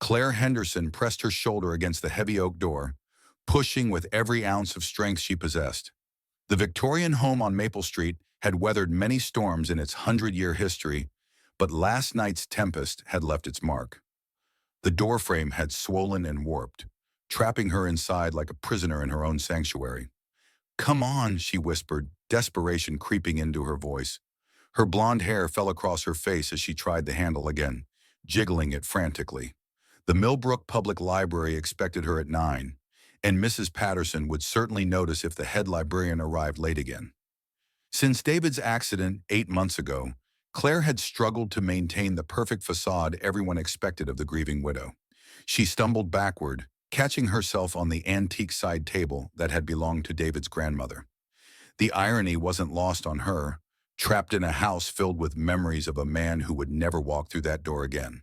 Claire Henderson pressed her shoulder against the heavy oak door, pushing with every ounce of strength she possessed. The Victorian home on Maple Street had weathered many storms in its 100-year history, but last night's tempest had left its mark. The doorframe had swollen and warped, trapping her inside like a prisoner in her own sanctuary. "Come on," she whispered, desperation creeping into her voice. Her blonde hair fell across her face as she tried the handle again, jiggling it frantically. The Millbrook Public Library expected her at 9, and Mrs. Patterson would certainly notice if the head librarian arrived late again. Since David's accident 8 months ago, Claire had struggled to maintain the perfect facade everyone expected of the grieving widow. She stumbled backward, catching herself on the antique side table that had belonged to David's grandmother. The irony wasn't lost on her, trapped in a house filled with memories of a man who would never walk through that door again.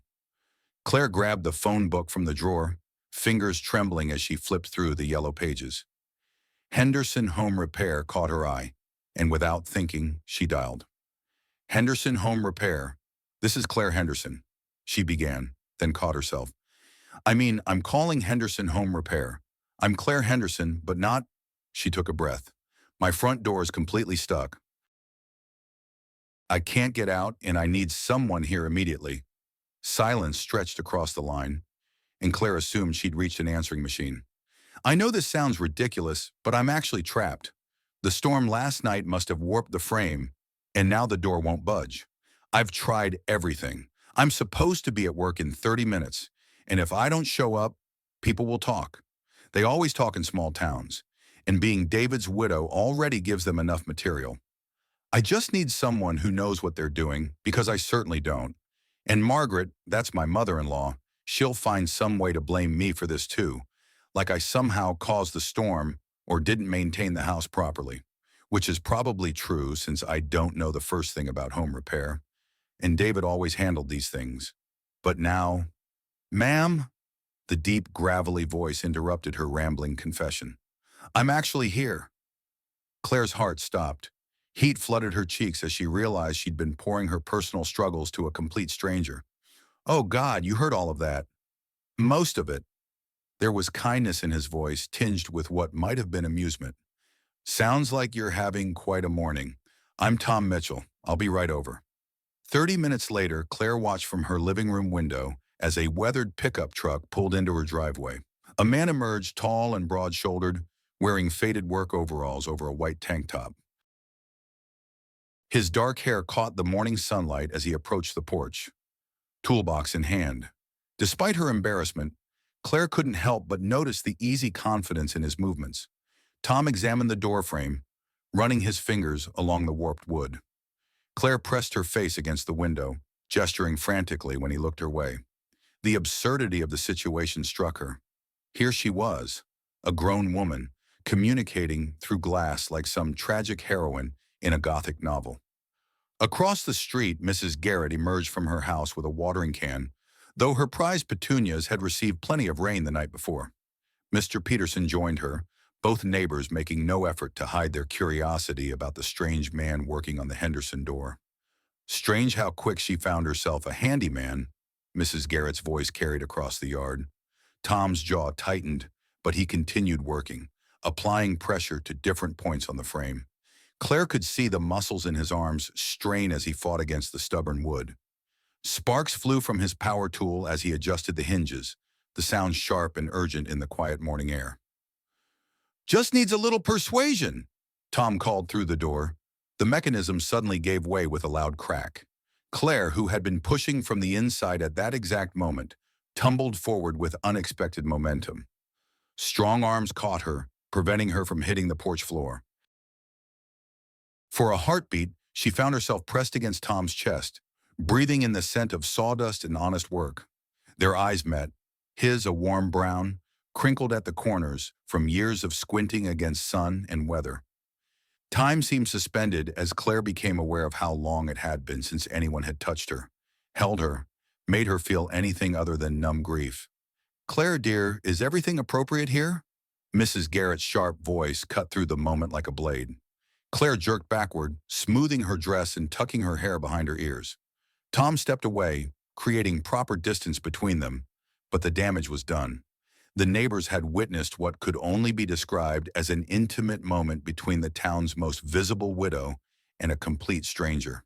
Claire grabbed the phone book from the drawer, fingers trembling as she flipped through the yellow pages. Henderson Home Repair caught her eye, and without thinking, she dialed. "Henderson Home Repair. This is Claire Henderson," she began, then caught herself. I'm calling Henderson Home Repair. I'm Claire Henderson, but not—" She took a breath. "My front door is completely stuck. I can't get out, and I need someone here immediately." Silence stretched across the line, and Claire assumed she'd reached an answering machine. "I know this sounds ridiculous, but I'm actually trapped. The storm last night must have warped the frame, and now the door won't budge. I've tried everything. I'm supposed to be at work in 30 minutes, and if I don't show up, people will talk. They always talk in small towns, and being David's widow already gives them enough material. I just need someone who knows what they're doing, because I certainly don't. And Margaret, that's my mother-in-law, she'll find some way to blame me for this too, like I somehow caused the storm or didn't maintain the house properly, which is probably true since I don't know the first thing about home repair, and David always handled these things. But now—" "Ma'am," the deep, gravelly voice interrupted her rambling confession. "I'm actually here." Claire's heart stopped. Heat flooded her cheeks as she realized she'd been pouring her personal struggles to a complete stranger. "Oh God, you heard all of that." "Most of it." There was kindness in his voice, tinged with what might have been amusement. "Sounds like you're having quite a morning. I'm Tom Mitchell. I'll be right over." 30 minutes later, Claire watched from her living room window as a weathered pickup truck pulled into her driveway. A man emerged, tall and broad-shouldered, wearing faded work overalls over a white tank top. His dark hair caught the morning sunlight as he approached the porch, toolbox in hand. Despite her embarrassment, Claire couldn't help but notice the easy confidence in his movements. Tom examined the doorframe, running his fingers along the warped wood. Claire pressed her face against the window, gesturing frantically when he looked her way. The absurdity of the situation struck her. Here she was, a grown woman, communicating through glass like some tragic heroine in a Gothic novel. Across the street, Mrs. Garrett emerged from her house with a watering can, though her prized petunias had received plenty of rain the night before. Mr. Peterson joined her, both neighbors making no effort to hide their curiosity about the strange man working on the Henderson door. Strange how quick she found herself a handyman, Mrs. Garrett's voice carried across the yard. Tom's jaw tightened, but he continued working, applying pressure to different points on the frame. Claire could see the muscles in his arms strain as he fought against the stubborn wood. Sparks flew from his power tool as he adjusted the hinges, the sound sharp and urgent in the quiet morning air. "Just needs a little persuasion," Tom called through the door. The mechanism suddenly gave way with a loud crack. Claire, who had been pushing from the inside at that exact moment, tumbled forward with unexpected momentum. Strong arms caught her, preventing her from hitting the porch floor. For a heartbeat, she found herself pressed against Tom's chest, breathing in the scent of sawdust and honest work. Their eyes met, his a warm brown, crinkled at the corners from years of squinting against sun and weather. Time seemed suspended as Claire became aware of how long it had been since anyone had touched her, held her, made her feel anything other than numb grief. "Claire, dear, is everything appropriate here?" Mrs. Garrett's sharp voice cut through the moment like a blade. Claire jerked backward, smoothing her dress and tucking her hair behind her ears. Tom stepped away, creating proper distance between them, but the damage was done. The neighbors had witnessed what could only be described as an intimate moment between the town's most visible widow and a complete stranger.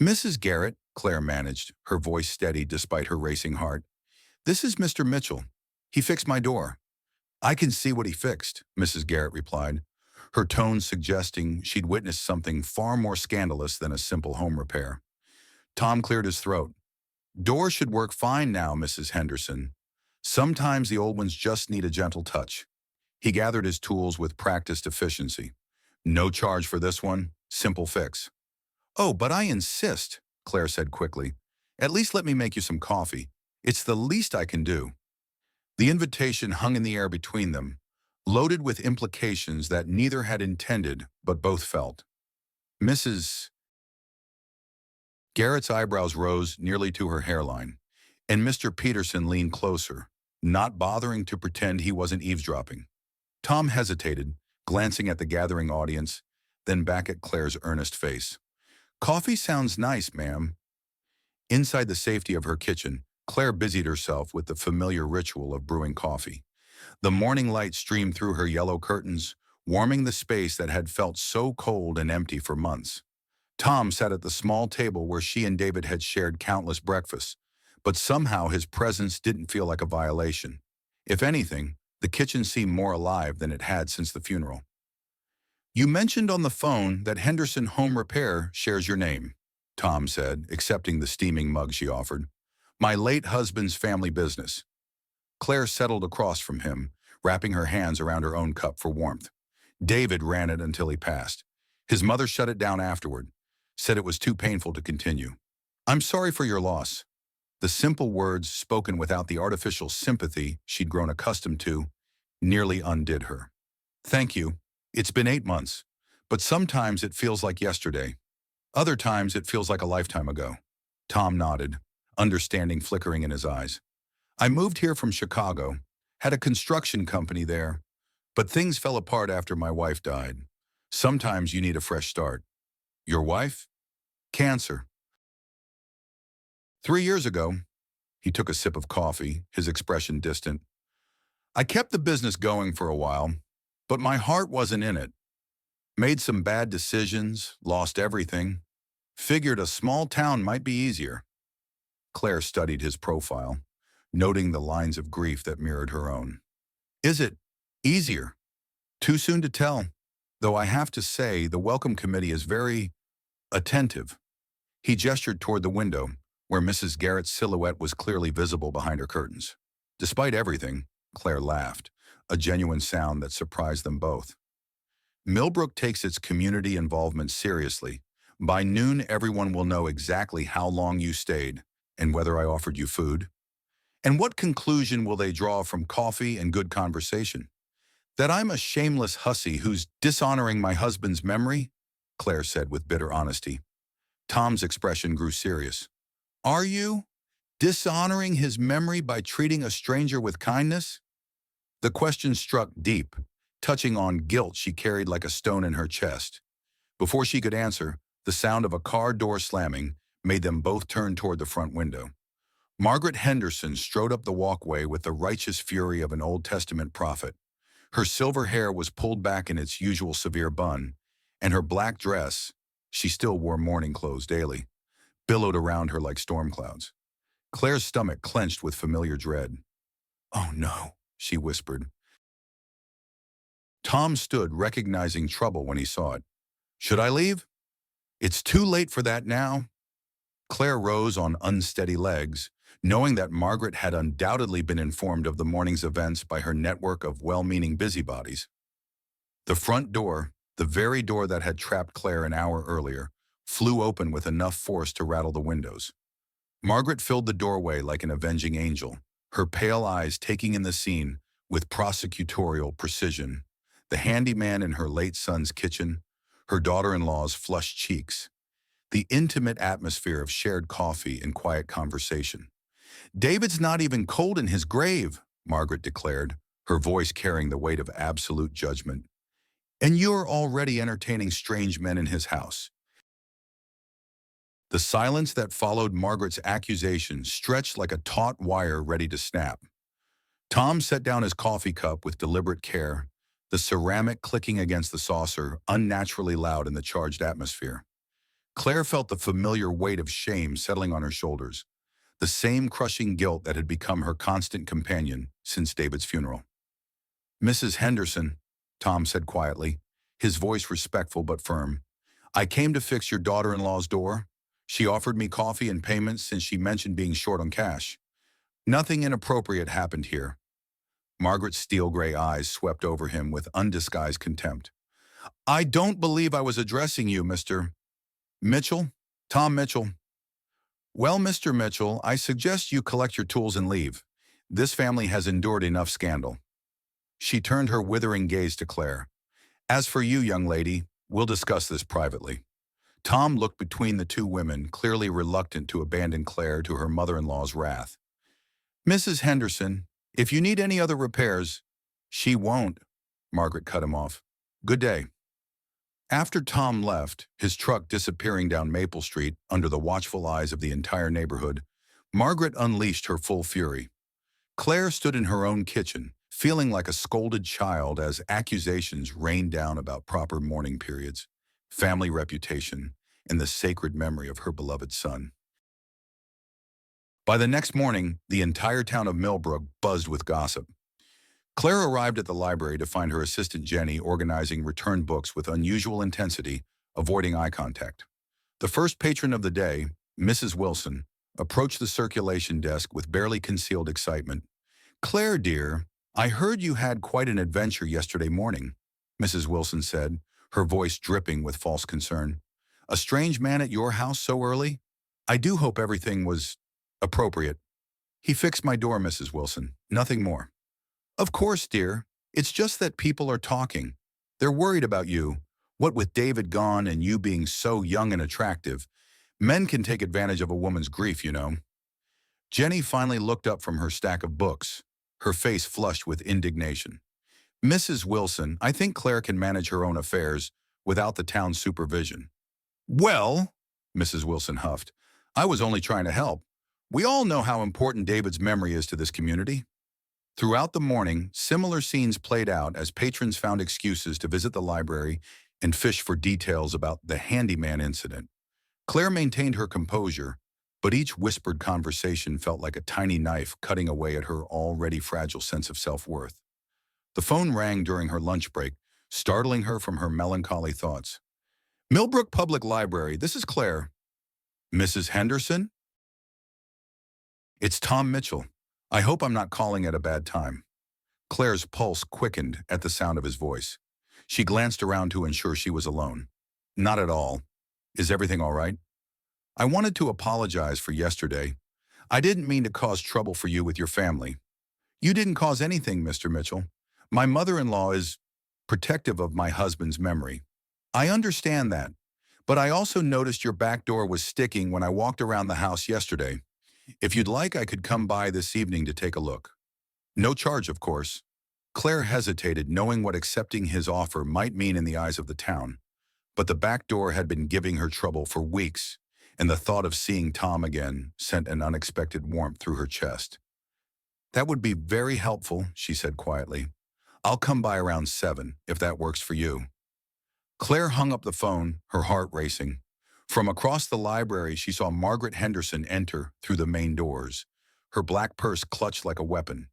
"Mrs. Garrett," Claire managed, her voice steady despite her racing heart. "This is Mr. Mitchell. He fixed my door." "I can see what he fixed," Mrs. Garrett replied, her tone suggesting she'd witnessed something far more scandalous than a simple home repair. Tom cleared his throat. "Doors should work fine now, Mrs. Henderson. Sometimes the old ones just need a gentle touch." He gathered his tools with practiced efficiency. "No charge for this one, simple fix." "Oh, but I insist," Claire said quickly. "At least let me make you some coffee. It's the least I can do." The invitation hung in the air between them, loaded with implications that neither had intended but both felt. Mrs. Garrett's eyebrows rose nearly to her hairline, and Mr. Peterson leaned closer, not bothering to pretend he wasn't eavesdropping. Tom hesitated, glancing at the gathering audience, then back at Claire's earnest face. "Coffee sounds nice, ma'am." Inside the safety of her kitchen, Claire busied herself with the familiar ritual of brewing coffee. The morning light streamed through her yellow curtains, warming the space that had felt so cold and empty for months. Tom sat at the small table where she and David had shared countless breakfasts, but somehow his presence didn't feel like a violation. If anything, the kitchen seemed more alive than it had since the funeral. "You mentioned on the phone that Henderson Home Repair shares your name," Tom said, accepting the steaming mug she offered. "My late husband's family business." Claire settled across from him, wrapping her hands around her own cup for warmth. David ran it until he passed. His mother shut it down afterward, said it was too painful to continue. "I'm sorry for your loss." The simple words, spoken without the artificial sympathy she'd grown accustomed to, nearly undid her. "Thank you. It's been 8 months, but sometimes it feels like yesterday. Other times it feels like a lifetime ago." Tom nodded, understanding flickering in his eyes. "I moved here from Chicago, had a construction company there, but things fell apart after my wife died. Sometimes you need a fresh start." "Your wife?" "Cancer. 3 years ago." He took a sip of coffee, his expression distant. "I kept the business going for a while, but my heart wasn't in it. Made some bad decisions, lost everything. Figured a small town might be easier." Claire studied his profile, noting the lines of grief that mirrored her own. "Is it easier? Too soon to tell, though I have to say the welcome committee is very attentive." He gestured toward the window, where Mrs. Garrett's silhouette was clearly visible behind her curtains. "Despite everything," Claire laughed, a genuine sound that surprised them both. "Millbrook takes its community involvement seriously. By noon, everyone will know exactly how long you stayed and whether I offered you food. And what conclusion will they draw from coffee and good conversation? That I'm a shameless hussy who's dishonoring my husband's memory?" Claire said with bitter honesty. Tom's expression grew serious. "Are you dishonoring his memory by treating a stranger with kindness?" The question struck deep, touching on guilt she carried like a stone in her chest. Before she could answer, the sound of a car door slamming made them both turn toward the front window. Margaret Henderson strode up the walkway with the righteous fury of an Old Testament prophet. Her silver hair was pulled back in its usual severe bun, and her black dress, she still wore mourning clothes daily, billowed around her like storm clouds. Claire's stomach clenched with familiar dread. "Oh no," she whispered. Tom stood, recognizing trouble when he saw it. "Should I leave?" "It's too late for that now." Claire rose on unsteady legs, knowing that Margaret had undoubtedly been informed of the morning's events by her network of well-meaning busybodies. The front door, the very door that had trapped Claire an hour earlier, flew open with enough force to rattle the windows. Margaret filled the doorway like an avenging angel, her pale eyes taking in the scene with prosecutorial precision. The handyman in her late son's kitchen, her daughter-in-law's flushed cheeks, the intimate atmosphere of shared coffee and quiet conversation. "David's not even cold in his grave," Margaret declared, her voice carrying the weight of absolute judgment. "And you're already entertaining strange men in his house. The silence that followed Margaret's accusation stretched like a taut wire ready to snap. Tom set down his coffee cup with deliberate care, the ceramic clicking against the saucer unnaturally loud in the charged atmosphere. Claire felt the familiar weight of shame settling on her shoulders, the same crushing guilt that had become her constant companion since David's funeral. "Mrs. Henderson," Tom said quietly, his voice respectful but firm, "I came to fix your daughter-in-law's door. She offered me coffee and payment since she mentioned being short on cash. Nothing inappropriate happened here." Margaret's steel-gray eyes swept over him with undisguised contempt. "I don't believe I was addressing you, Mr. Mitchell? Tom Mitchell." "Well, Mr. Mitchell, I suggest you collect your tools and leave. This family has endured enough scandal." She turned her withering gaze to Claire. "As for you, young lady, we'll discuss this privately." Tom looked between the two women, clearly reluctant to abandon Claire to her mother-in-law's wrath. "Mrs. Henderson, if you need any other repairs—" "She won't," Margaret cut him off. "Good day." After Tom left, his truck disappearing down Maple Street under the watchful eyes of the entire neighborhood, Margaret unleashed her full fury. Claire stood in her own kitchen, feeling like a scolded child as accusations rained down about proper mourning periods, family reputation, and the sacred memory of her beloved son. By the next morning, the entire town of Millbrook buzzed with gossip. Claire arrived at the library to find her assistant Jenny organizing returned books with unusual intensity, avoiding eye contact. The first patron of the day, Mrs. Wilson, approached the circulation desk with barely concealed excitement. "Claire, dear, I heard you had quite an adventure yesterday morning," Mrs. Wilson said, her voice dripping with false concern. "A strange man at your house so early? I do hope everything was appropriate." "He fixed my door, Mrs. Wilson. Nothing more." "Of course, dear. It's just that people are talking. They're worried about you. What with David gone and you being so young and attractive, men can take advantage of a woman's grief, you know." Jenny finally looked up from her stack of books, her face flushed with indignation. "Mrs. Wilson, I think Claire can manage her own affairs without the town's supervision." "Well," Mrs. Wilson huffed, "I was only trying to help. We all know how important David's memory is to this community." Throughout the morning, similar scenes played out as patrons found excuses to visit the library and fish for details about the handyman incident. Claire maintained her composure, but each whispered conversation felt like a tiny knife cutting away at her already fragile sense of self-worth. The phone rang during her lunch break, startling her from her melancholy thoughts. "Millbrook Public Library, this is Claire." "Mrs. Henderson?" "It's Tom Mitchell. I hope I'm not calling at a bad time." Claire's pulse quickened at the sound of his voice. She glanced around to ensure she was alone. "Not at all. Is everything all right? I wanted to apologize for yesterday. I didn't mean to cause trouble for you with your family." "You didn't cause anything, Mr. Mitchell. My mother-in-law is protective of my husband's memory." "I understand that, but I also noticed your back door was sticking when I walked around the house yesterday. If you'd like, I could come by this evening to take a look." "No charge, of course." Claire hesitated, knowing what accepting his offer might mean in the eyes of the town. But the back door had been giving her trouble for weeks, and the thought of seeing Tom again sent an unexpected warmth through her chest. "That would be very helpful," she said quietly. "I'll come by around 7, if that works for you." Claire hung up the phone, her heart racing. From across the library, she saw Margaret Henderson enter through the main doors, her black purse clutched like a weapon.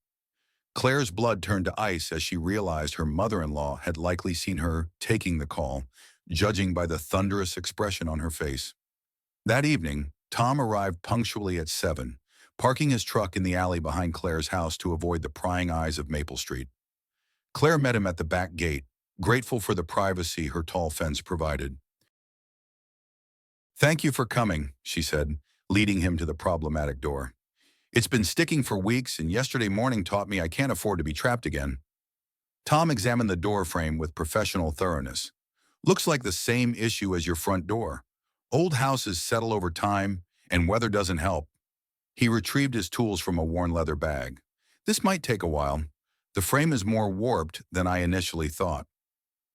Claire's blood turned to ice as she realized her mother-in-law had likely seen her taking the call, judging by the thunderous expression on her face. That evening, Tom arrived punctually at 7, parking his truck in the alley behind Claire's house to avoid the prying eyes of Maple Street. Claire met him at the back gate, grateful for the privacy her tall fence provided. "Thank you for coming," she said, leading him to the problematic door. "It's been sticking for weeks, and yesterday morning taught me I can't afford to be trapped again." Tom examined the door frame with professional thoroughness. "Looks like the same issue as your front door. Old houses settle over time, and weather doesn't help." He retrieved his tools from a worn leather bag. "This might take a while. The frame is more warped than I initially thought."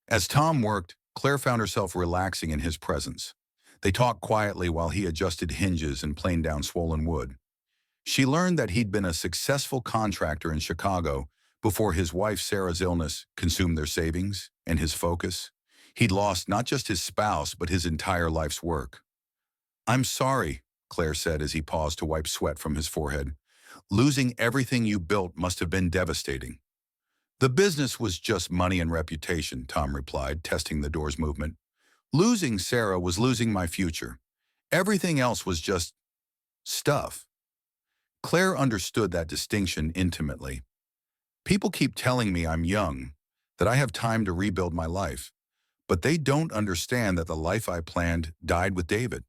As Tom worked, Claire found herself relaxing in his presence. They talked quietly while he adjusted hinges and planed down swollen wood. She learned that he'd been a successful contractor in Chicago before his wife Sarah's illness consumed their savings and his focus. He'd lost not just his spouse, but his entire life's work. "I'm sorry," Claire said as he paused to wipe sweat from his forehead. "Losing everything you built must have been devastating." "The business was just money and reputation," Tom replied, testing the door's movement. "Losing Sarah was losing my future. Everything else was just stuff." Claire understood that distinction intimately. "People keep telling me I'm young, that I have time to rebuild my life, but they don't understand that the life I planned died with David."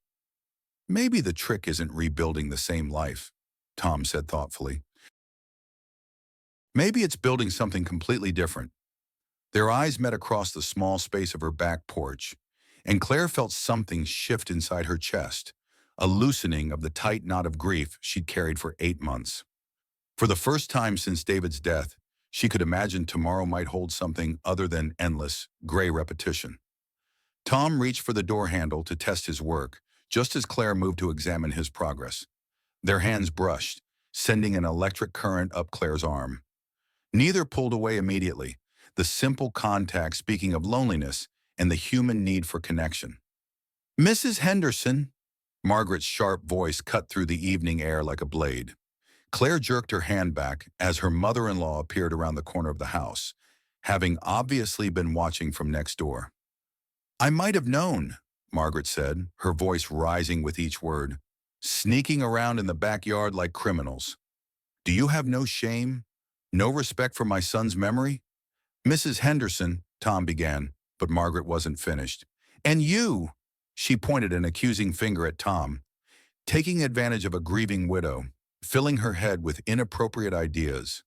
"Maybe the trick isn't rebuilding the same life," Tom said thoughtfully. "Maybe it's building something completely different." Their eyes met across the small space of her back porch, and Claire felt something shift inside her chest, a loosening of the tight knot of grief she'd carried for 8 months. For the first time since David's death, she could imagine tomorrow might hold something other than endless, gray repetition. Tom reached for the door handle to test his work, just as Claire moved to examine his progress. Their hands brushed, sending an electric current up Claire's arm. Neither pulled away immediately, the simple contact speaking of loneliness and the human need for connection. "Mrs. Henderson," Margaret's sharp voice cut through the evening air like a blade. Claire jerked her hand back as her mother-in-law appeared around the corner of the house, having obviously been watching from next door. "I might have known," Margaret said, her voice rising with each word. "Sneaking around in the backyard like criminals. Do you have no shame? No respect for my son's memory?" "Mrs. Henderson," Tom began, but Margaret wasn't finished. "And you," she pointed an accusing finger at Tom, taking advantage of a grieving widow, filling her head with inappropriate ideas.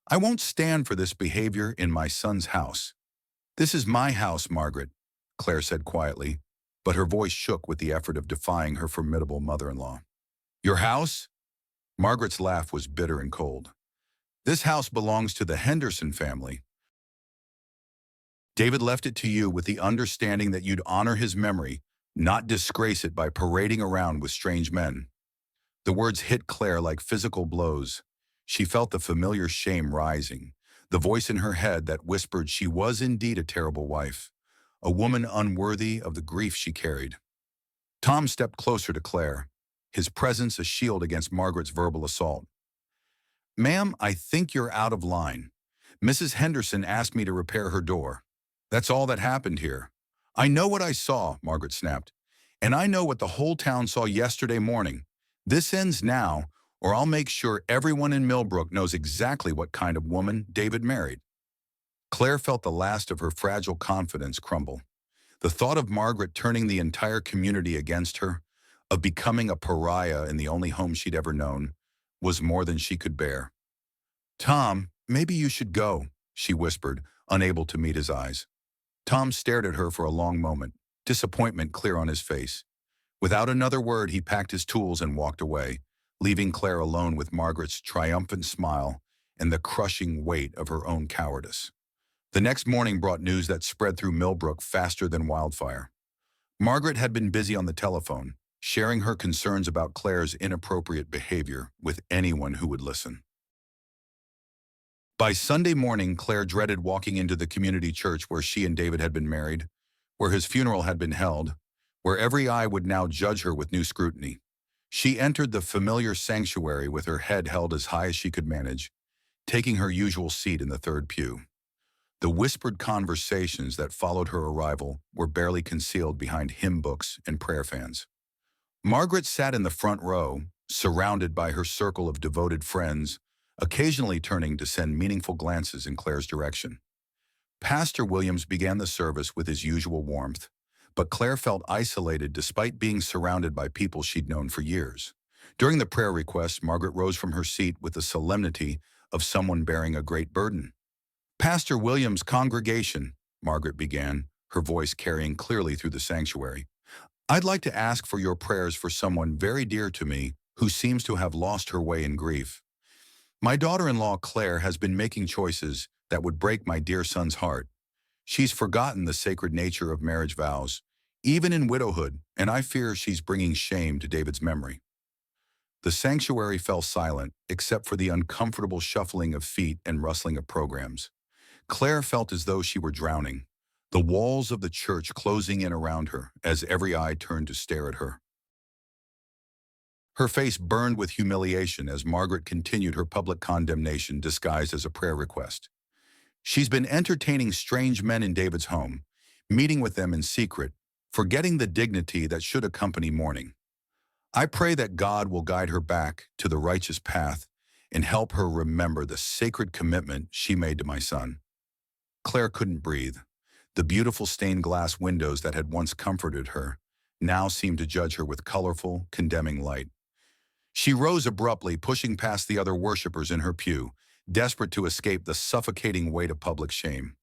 "I won't stand for this behavior in my son's house." "This is my house, Margaret," Claire said quietly, but her voice shook with the effort of defying her formidable mother-in-law. "Your house?" Margaret's laugh was bitter and cold. "This house belongs to the Henderson family. David left it to you with the understanding that you'd honor his memory, not disgrace it by parading around with strange men." The words hit Claire like physical blows. She felt the familiar shame rising, the voice in her head that whispered she was indeed a terrible wife, a woman unworthy of the grief she carried. Tom stepped closer to Claire, his presence a shield against Margaret's verbal assault. "Ma'am, I think you're out of line. Mrs. Henderson asked me to repair her door. That's all that happened here." "I know what I saw," Margaret snapped. "And I know what the whole town saw yesterday morning. This ends now, or I'll make sure everyone in Millbrook knows exactly what kind of woman David married." Claire felt the last of her fragile confidence crumble. The thought of Margaret turning the entire community against her, of becoming a pariah in the only home she'd ever known, was more than she could bear. "Tom, maybe you should go," she whispered, unable to meet his eyes. Tom stared at her for a long moment, disappointment clear on his face. Without another word, he packed his tools and walked away, leaving Claire alone with Margaret's triumphant smile and the crushing weight of her own cowardice. The next morning brought news that spread through Millbrook faster than wildfire. Margaret had been busy on the telephone, sharing her concerns about Claire's inappropriate behavior with anyone who would listen. By Sunday morning, Claire dreaded walking into the community church where she and David had been married, where his funeral had been held, where every eye would now judge her with new scrutiny. She entered the familiar sanctuary with her head held as high as she could manage, taking her usual seat in the third pew. The whispered conversations that followed her arrival were barely concealed behind hymn books and prayer fans. Margaret sat in the front row, surrounded by her circle of devoted friends, occasionally turning to send meaningful glances in Claire's direction. Pastor Williams began the service with his usual warmth, but Claire felt isolated despite being surrounded by people she'd known for years. During the prayer request, Margaret rose from her seat with the solemnity of someone bearing a great burden. "Pastor Williams' congregation," Margaret began, her voice carrying clearly through the sanctuary. "I'd like to ask for your prayers for someone very dear to me who seems to have lost her way in grief. My daughter-in-law, Claire, has been making choices that would break my dear son's heart. She's forgotten the sacred nature of marriage vows, even in widowhood, and I fear she's bringing shame to David's memory. The sanctuary fell silent, except for the uncomfortable shuffling of feet and rustling of programs. Claire felt as though she were drowning, the walls of the church closing in around her as every eye turned to stare at her. Her face burned with humiliation as Margaret continued her public condemnation disguised as a prayer request. She's been entertaining strange men in David's home, meeting with them in secret, forgetting the dignity that should accompany mourning. I pray that God will guide her back to the righteous path and help her remember the sacred commitment she made to my son. Claire couldn't breathe. The beautiful stained glass windows that had once comforted her now seemed to judge her with colorful, condemning light. She rose abruptly, pushing past the other worshippers in her pew, desperate to escape the suffocating weight of public shame.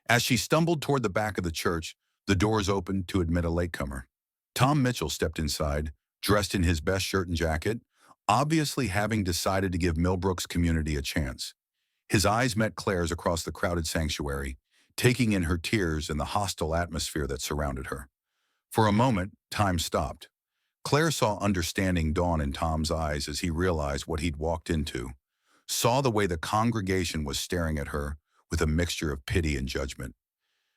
As she stumbled toward the back of the church, the doors opened to admit a latecomer. Tom Mitchell stepped inside, dressed in his best shirt and jacket, obviously having decided to give Millbrook's community a chance. His eyes met Claire's across the crowded sanctuary, taking in her tears and the hostile atmosphere that surrounded her. For a moment, time stopped. Claire saw understanding dawn in Tom's eyes as he realized what he'd walked into, saw the way the congregation was staring at her with a mixture of pity and judgment.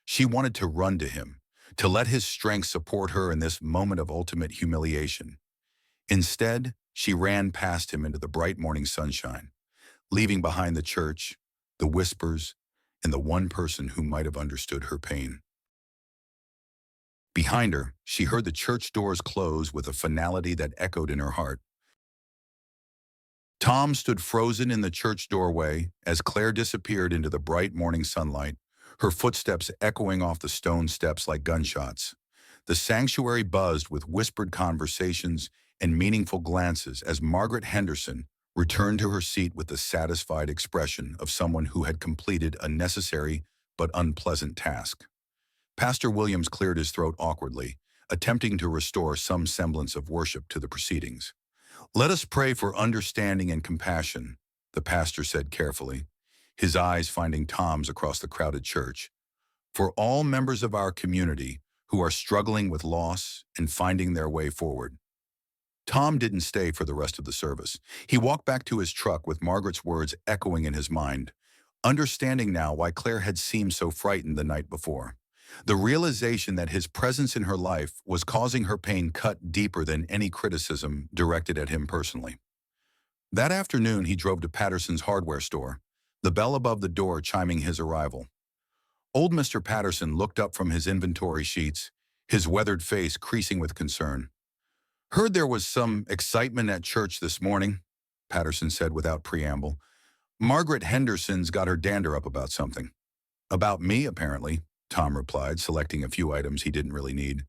She wanted to run to him, to let his strength support her in this moment of ultimate humiliation. Instead, she ran past him into the bright morning sunshine, leaving behind the church, the whispers, and the one person who might have understood her pain. Behind her, she heard the church doors close with a finality that echoed in her heart. Tom stood frozen in the church doorway as Claire disappeared into the bright morning sunlight, her footsteps echoing off the stone steps like gunshots. The sanctuary buzzed with whispered conversations and meaningful glances as Margaret Henderson returned to her seat with the satisfied expression of someone who had completed a necessary but unpleasant task. Pastor Williams cleared his throat awkwardly, attempting to restore some semblance of worship to the proceedings. "Let us pray for understanding and compassion," the pastor said carefully, his eyes finding Tom's across the crowded church. "For all members of our community who are struggling with loss and finding their way forward." Tom didn't stay for the rest of the service. He walked back to his truck with Margaret's words echoing in his mind, understanding now why Claire had seemed so frightened the night before. The realization that his presence in her life was causing her pain cut deeper than any criticism directed at him personally. That afternoon, he drove to Patterson's hardware store, the bell above the door chiming his arrival. Old Mr. Patterson looked up from his inventory sheets, his weathered face creasing with concern. "Heard there was some excitement at church this morning," Patterson said without preamble. "Margaret Henderson's got her dander up about something." "About me, apparently," Tom replied, selecting a few items he didn't really need.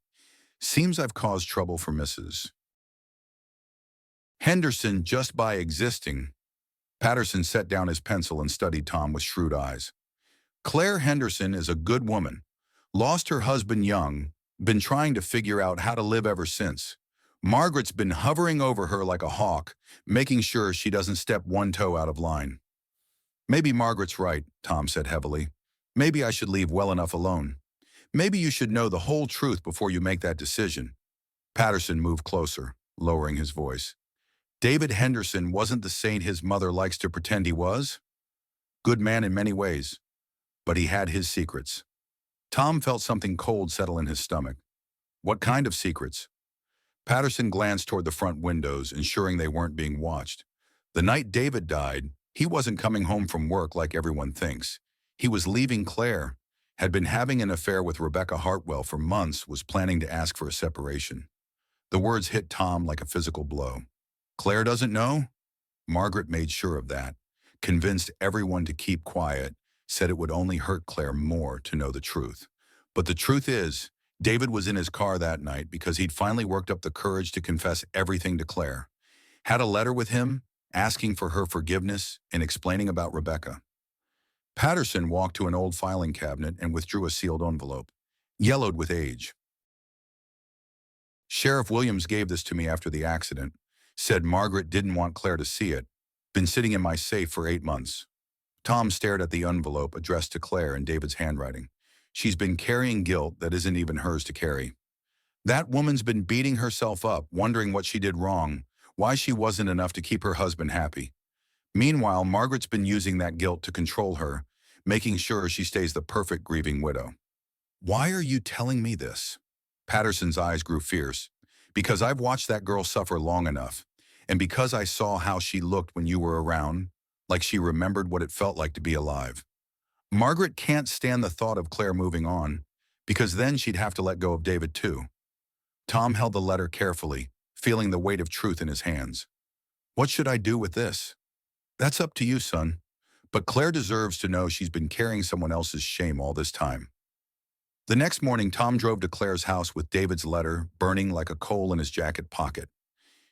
"Seems I've caused trouble for Mrs. Henderson just by existing." Patterson set down his pencil and studied Tom with shrewd eyes. "Claire Henderson is a good woman. Lost her husband young, been trying to figure out how to live ever since. Margaret's been hovering over her like a hawk, making sure she doesn't step one toe out of line." "Maybe Margaret's right," Tom said heavily. "Maybe I should leave well enough alone. Maybe you should know the whole truth before you make that decision." Patterson moved closer, lowering his voice. "David Henderson wasn't the saint his mother likes to pretend he was. Good man in many ways, but he had his secrets." Tom felt something cold settle in his stomach. "What kind of secrets?" Patterson glanced toward the front windows, ensuring they weren't being watched. "The night David died, he wasn't coming home from work like everyone thinks. He was leaving Claire, had been having an affair with Rebecca Hartwell for months, was planning to ask for a separation." The words hit Tom like a physical blow. "Claire doesn't know?" Margaret made sure of that, convinced everyone to keep quiet, said it would only hurt Claire more to know the truth. But the truth is, David was in his car that night because he'd finally worked up the courage to confess everything to Claire. Had a letter with him, asking for her forgiveness and explaining about Rebecca. Patterson walked to an old filing cabinet and withdrew a sealed envelope, yellowed with age. "Sheriff Williams gave this to me after the accident. Said Margaret didn't want Claire to see it. Been sitting in my safe for 8 months." Tom stared at the envelope addressed to Claire in David's handwriting. "She's been carrying guilt that isn't even hers to carry." That woman's been beating herself up, wondering what she did wrong, why she wasn't enough to keep her husband happy. Meanwhile, Margaret's been using that guilt to control her, making sure she stays the perfect grieving widow. Why are you telling me this? Patterson's eyes grew fierce. Because I've watched that girl suffer long enough, and because I saw how she looked when you were around, like she remembered what it felt like to be alive. Margaret can't stand the thought of Claire moving on, because then she'd have to let go of David too. Tom held the letter carefully, feeling the weight of truth in his hands. What should I do with this? That's up to you, son. But Claire deserves to know she's been carrying someone else's shame all this time. The next morning, Tom drove to Claire's house with David's letter burning like a coal in his jacket pocket.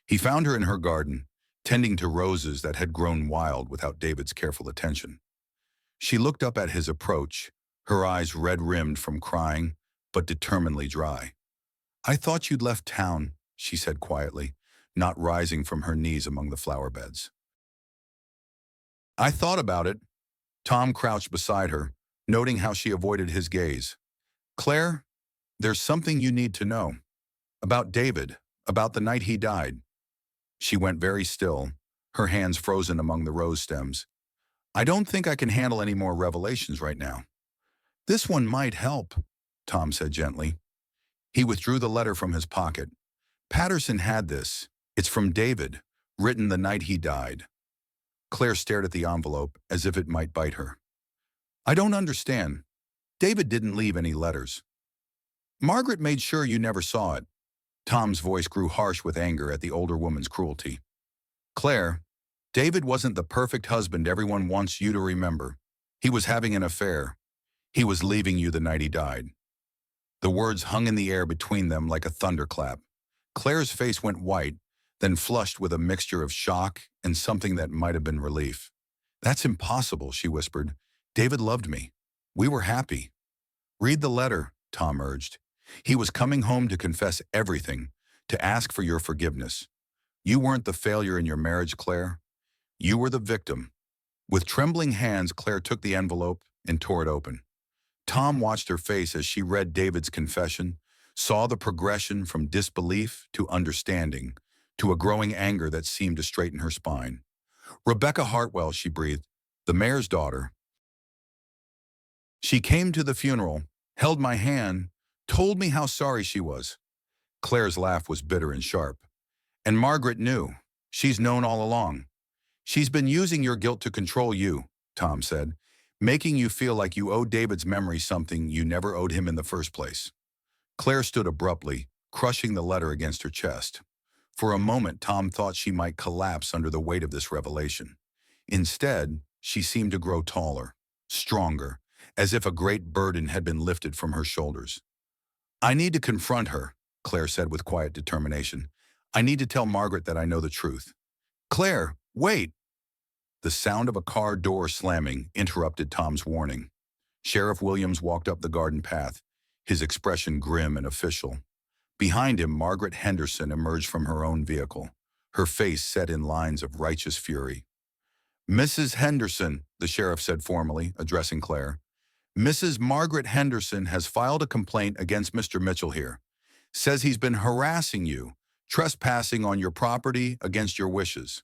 He found her in her garden, tending to roses that had grown wild without David's careful attention. She looked up at his approach, her eyes red-rimmed from crying, but determinedly dry. I thought you'd left town, she said quietly, not rising from her knees among the flower beds. I thought about it. Tom crouched beside her, noting how she avoided his gaze. Claire, there's something you need to know. About David, about the night he died. She went very still, her hands frozen among the rose stems. I don't think I can handle any more revelations right now. This one might help, Tom said gently. He withdrew the letter from his pocket. Patterson had this. It's from David, written the night he died. Claire stared at the envelope as if it might bite her. I don't understand. David didn't leave any letters. Margaret made sure you never saw it. Tom's voice grew harsh with anger at the older woman's cruelty. Claire, David wasn't the perfect husband everyone wants you to remember. He was having an affair. He was leaving you the night he died. The words hung in the air between them like a thunderclap. Claire's face went white, then flushed with a mixture of shock and something that might have been relief. That's impossible, she whispered. David loved me. We were happy. Read the letter, Tom urged. He was coming home to confess everything, to ask for your forgiveness. You weren't the failure in your marriage, Claire. You were the victim. With trembling hands, Claire took the envelope and tore it open. Tom watched her face as she read David's confession, saw the progression from disbelief to understanding, to a growing anger that seemed to straighten her spine. Rebecca Hartwell, she breathed, the mayor's daughter. She came to the funeral, held my hand, told me how sorry she was. Claire's laugh was bitter and sharp. And Margaret knew. She's known all along. She's been using your guilt to control you, Tom said, making you feel like you owe David's memory something you never owed him in the first place. Claire stood abruptly, crushing the letter against her chest. For a moment, Tom thought she might collapse under the weight of this revelation. Instead, she seemed to grow taller, stronger, as if a great burden had been lifted from her shoulders. I need to confront her, Claire said with quiet determination. I need to tell Margaret that I know the truth. Claire, wait! The sound of a car door slamming interrupted Tom's warning. Sheriff Williams walked up the garden path, his expression grim and official. Behind him, Margaret Henderson emerged from her own vehicle, her face set in lines of righteous fury. Mrs. Henderson, the sheriff said formally, addressing Claire. Mrs. Margaret Henderson has filed a complaint against Mr. Mitchell here. Says he's been harassing you, trespassing on your property against your wishes.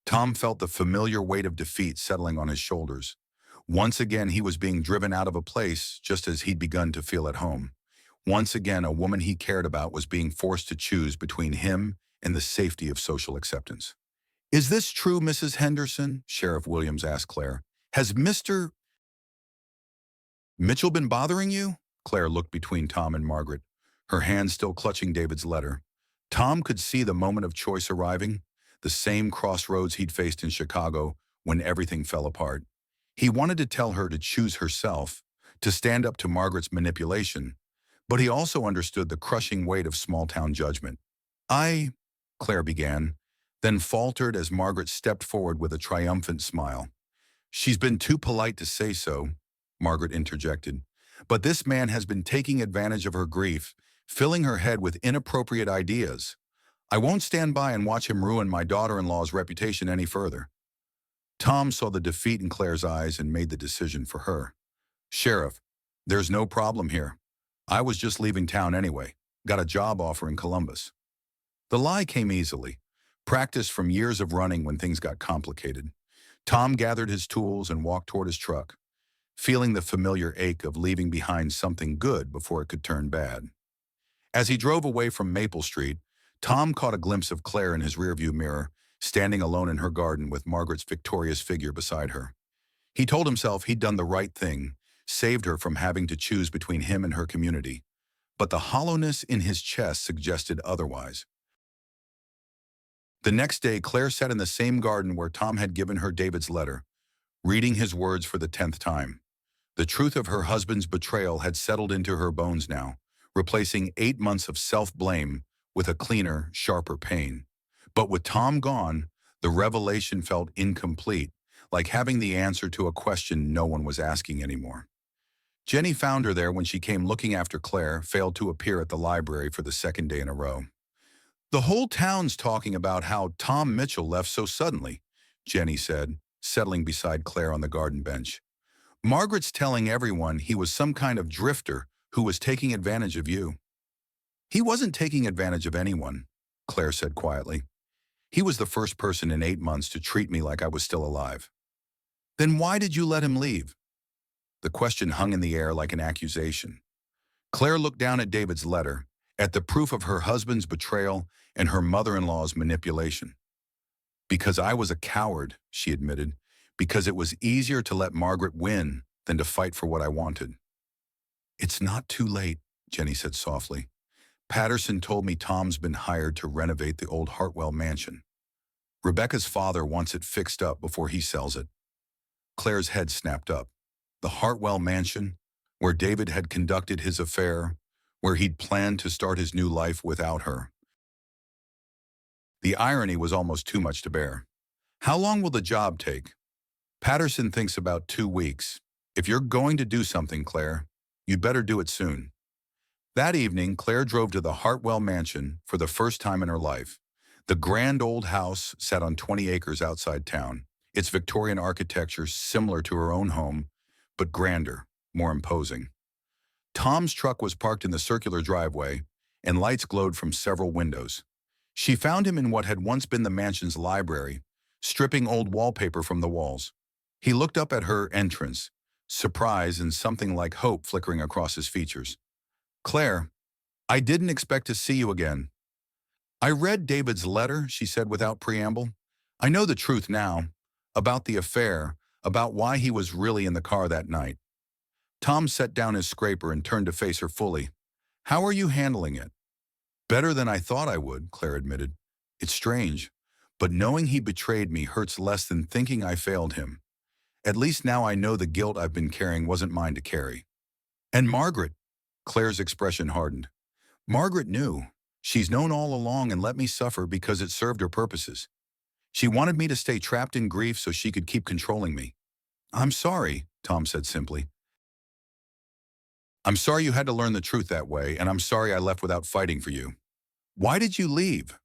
Tom felt the familiar weight of defeat settling on his shoulders. Once again, he was being driven out of a place just as he'd begun to feel at home. Once again, a woman he cared about was being forced to choose between him and the safety of social acceptance. Is this true, Mrs. Henderson? Sheriff Williams asked Claire. Has Mr. Mitchell been bothering you? Claire looked between Tom and Margaret, her hand still clutching David's letter. Tom could see the moment of choice arriving, the same crossroads he'd faced in Chicago when everything fell apart. He wanted to tell her to choose herself, to stand up to Margaret's manipulation, but he also understood the crushing weight of small-town judgment. Claire began, then faltered as Margaret stepped forward with a triumphant smile. She's been too polite to say so, Margaret interjected, but this man has been taking advantage of her grief, filling her head with inappropriate ideas. I won't stand by and watch him ruin my daughter-in-law's reputation any further. Tom saw the defeat in Claire's eyes and made the decision for her. Sheriff, there's no problem here. I was just leaving town anyway. got a job offer in Columbus. The lie came easily, practiced from years of running when things got complicated. Tom gathered his tools and walked toward his truck, feeling the familiar ache of leaving behind something good before it could turn bad. As he drove away from Maple Street, Tom caught a glimpse of Claire in his rearview mirror, standing alone in her garden with Margaret's victorious figure beside her. He told himself he'd done the right thing, saved her from having to choose between him and her community. But the hollowness in his chest suggested otherwise. The next day, Claire sat in the same garden where Tom had given her David's letter, reading his words for the 10th time. The truth of her husband's betrayal had settled into her bones now, replacing 8 months of self-blame with a cleaner, sharper pain. But with Tom gone, the revelation felt incomplete, like having the answer to a question no one was asking anymore. Jenny found her there when she came looking after Claire failed to appear at the library for the second day in a row. "The whole town's talking about how Tom Mitchell left so suddenly," Jenny said, settling beside Claire on the garden bench. "Margaret's telling everyone he was some kind of drifter who was taking advantage of you." "He wasn't taking advantage of anyone," Claire said quietly. "He was the first person in 8 months to treat me like I was still alive." "Then why did you let him leave?" The question hung in the air like an accusation. Claire looked down at David's letter, at the proof of her husband's betrayal and her mother-in-law's manipulation. "Because I was a coward," she admitted, "because it was easier to let Margaret win than to fight for what I wanted." "It's not too late," Jenny said softly. "Patterson told me Tom's been hired to renovate the old Hartwell mansion. Rebecca's father wants it fixed up before he sells it." Claire's head snapped up. The Hartwell mansion, where David had conducted his affair, where he'd planned to start his new life without her. The irony was almost too much to bear. "How long will the job take?" "Patterson thinks about 2 weeks. If you're going to do something, Claire, you'd better do it soon." That evening, Claire drove to the Hartwell mansion for the first time in her life. The grand old house sat on 20 acres outside town, its Victorian architecture similar to her own home, but grander, more imposing. Tom's truck was parked in the circular driveway, and lights glowed from several windows. She found him in what had once been the mansion's library, stripping old wallpaper from the walls. He looked up at her entrance, surprise and something like hope flickering across his features. "Claire, I didn't expect to see you again." "I read David's letter," she said without preamble. "I know the truth now, about the affair, about why he was really in the car that night." Tom set down his scraper and turned to face her fully. "How are you handling it?" "Better than I thought I would," Claire admitted. "It's strange, but knowing he betrayed me hurts less than thinking I failed him. At least now I know the guilt I've been carrying wasn't mine to carry." "And Margaret," Claire's expression hardened. "Margaret knew. She's known all along and let me suffer because it served her purposes. She wanted me to stay trapped in grief so she could keep controlling me." "I'm sorry," Tom said simply. "I'm sorry you had to learn the truth that way, and I'm sorry I left without fighting for you." "Why did you leave?"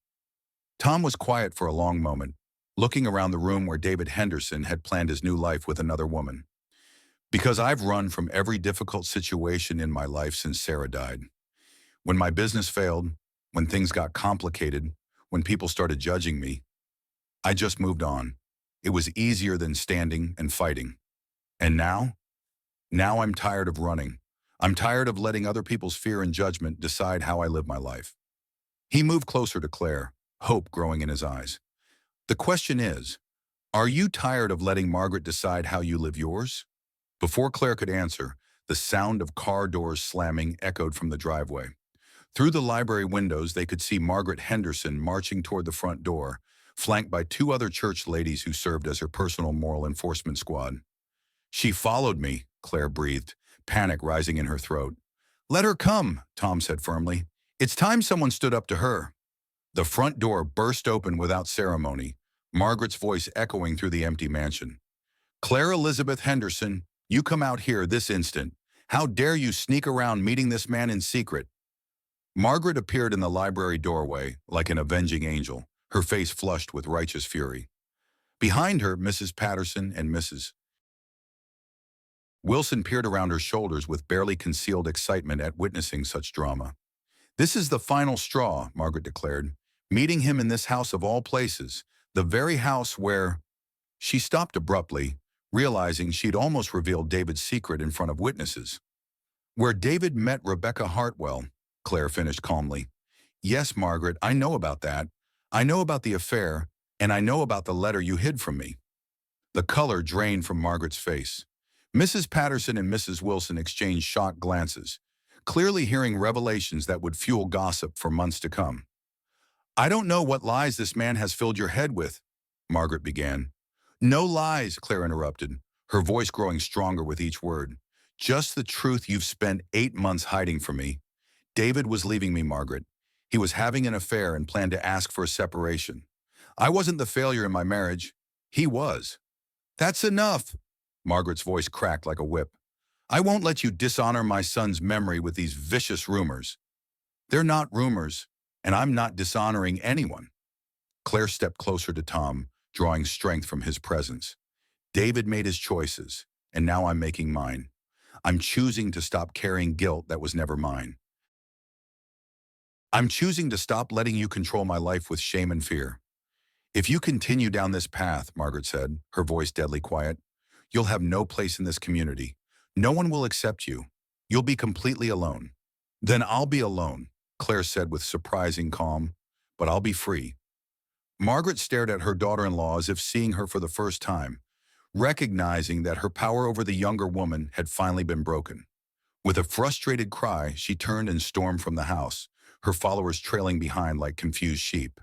Tom was quiet for a long moment, looking around the room where David Henderson had planned his new life with another woman. "Because I've run from every difficult situation in my life since Sarah died. When my business failed, when things got complicated, when people started judging me, I just moved on. It was easier than standing and fighting. And now? Now I'm tired of running. I'm tired of letting other people's fear and judgment decide how I live my life." He moved closer to Claire, hope growing in his eyes. "The question is, are you tired of letting Margaret decide how you live yours?" Before Claire could answer, the sound of car doors slamming echoed from the driveway. Through the library windows, they could see Margaret Henderson marching toward the front door, flanked by 2 other church ladies who served as her personal moral enforcement squad. "She followed me," Claire breathed, panic rising in her throat. "Let her come," Tom said firmly. "It's time someone stood up to her." The front door burst open without ceremony, Margaret's voice echoing through the empty mansion. "Claire Elizabeth Henderson, you come out here this instant. How dare you sneak around meeting this man in secret?" Margaret appeared in the library doorway like an avenging angel, her face flushed with righteous fury. Behind her, Mrs. Patterson and Mrs. Wilson peered around her shoulders with barely concealed excitement at witnessing such drama. This is the final straw, Margaret declared. Meeting him in this house of all places, the very house where... She stopped abruptly, realizing she'd almost revealed David's secret in front of witnesses. Where David met Rebecca Hartwell, Claire finished calmly. Yes, Margaret, I know about that. I know about the affair, and I know about the letter you hid from me. The color drained from Margaret's face. Mrs. Patterson and Mrs. Wilson exchanged shocked glances, clearly hearing revelations that would fuel gossip for months to come. I don't know what lies this man has filled your head with, Margaret began. No lies, Claire interrupted, her voice growing stronger with each word. Just the truth you've spent 8 months hiding from me. David was leaving me, Margaret. He was having an affair and planned to ask for a separation. I wasn't the failure in my marriage. He was. That's enough, Margaret's voice cracked like a whip. I won't let you dishonor my son's memory with these vicious rumors. They're not rumors, and I'm not dishonoring anyone. Claire stepped closer to Tom, drawing strength from his presence. David made his choices, and now I'm making mine. I'm choosing to stop carrying guilt that was never mine. I'm choosing to stop letting you control my life with shame and fear. If you continue down this path, Margaret said, her voice deadly quiet, you'll have no place in this community. No one will accept you. You'll be completely alone. Then I'll be alone, Claire said with surprising calm, but I'll be free. Margaret stared at her daughter-in-law as if seeing her for the first time, recognizing that her power over the younger woman had finally been broken. With a frustrated cry, she turned and stormed from the house, her followers trailing behind like confused sheep.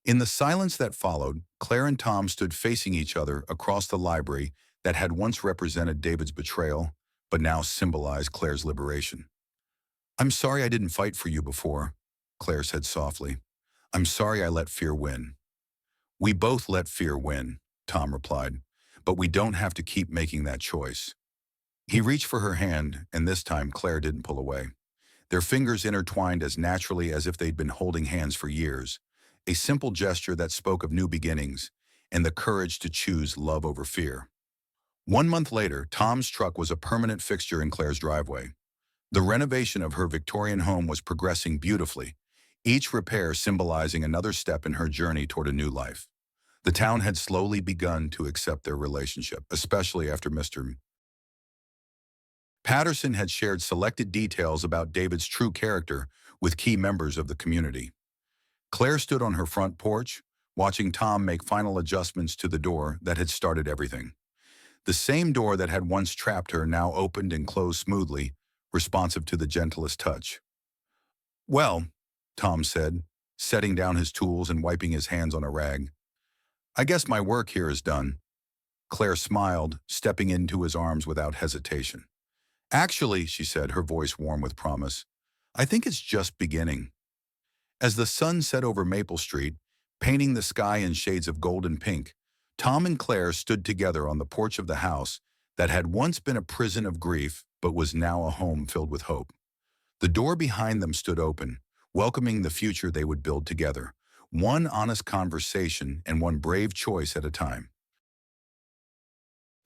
In the silence that followed, Claire and Tom stood facing each other across the library that had once represented David's betrayal, but now symbolized Claire's liberation. I'm sorry I didn't fight for you before, Claire said softly. I'm sorry I let fear win. We both let fear win, Tom replied, but we don't have to keep making that choice. He reached for her hand, and this time Claire didn't pull away. Their fingers intertwined as naturally as if they'd been holding hands for years, a simple gesture that spoke of new beginnings and the courage to choose love over fear. 1 month later, Tom's truck was a permanent fixture in Claire's driveway. The renovation of her Victorian home was progressing beautifully, each repair symbolizing another step in her journey toward a new life. The town had slowly begun to accept their relationship, especially after Mr. Patterson had shared selected details about David's true character with key members of the community. Claire stood on her front porch, watching Tom make final adjustments to the door that had started everything. The same door that had once trapped her now opened and closed smoothly, responsive to the gentlest touch. Well, Tom said, setting down his tools and wiping his hands on a rag. I guess my work here is done. Claire smiled, stepping into his arms without hesitation. Actually, she said, her voice warm with promise, I think it's just beginning. As the sun set over Maple Street, painting the sky in shades of gold and pink, Tom and Claire stood together on the porch of the house that had once been a prison of grief but was now a home filled with hope. The door behind them stood open, welcoming the future they would build together, one honest conversation and one brave choice at a time.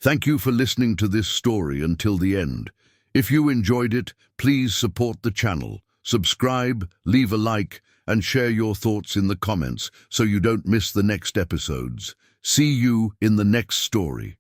Thank you for listening to this story until the end. If you enjoyed it, please support the channel, subscribe, leave a like, and share your thoughts in the comments so you don't miss the next episodes. See you in the next story.